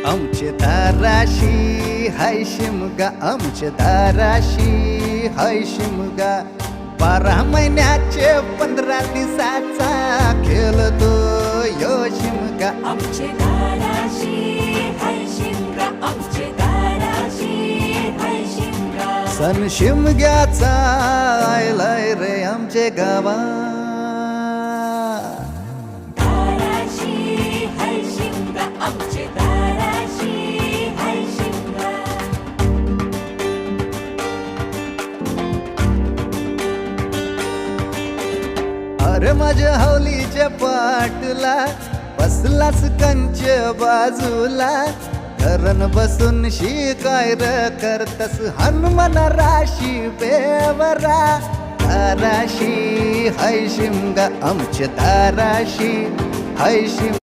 आमचे दाराशी हाय शिमगा, आमचे दाराशी हाय शिमगा. 12 महिन्याचे 15 दिवसाचा खेळतो यो शिमगा. आमचे दाराशी हाय शिमगा, आमचे दाराशी हाय शिमगा. सण शिमग्याचा आयलाय रे आमचे गावा. दाराशी हाय शिमगा, आमचे दाराशी हाय शिमगा. अरे माझ्या हौलीच्या पाटला बसलास कंच बाजूला. धरण बसून शिकाय र करतस हनुमान राशी बेवरा. दाराशी हाय शिमगा, आमच्या दाराशी हाय शिमगा.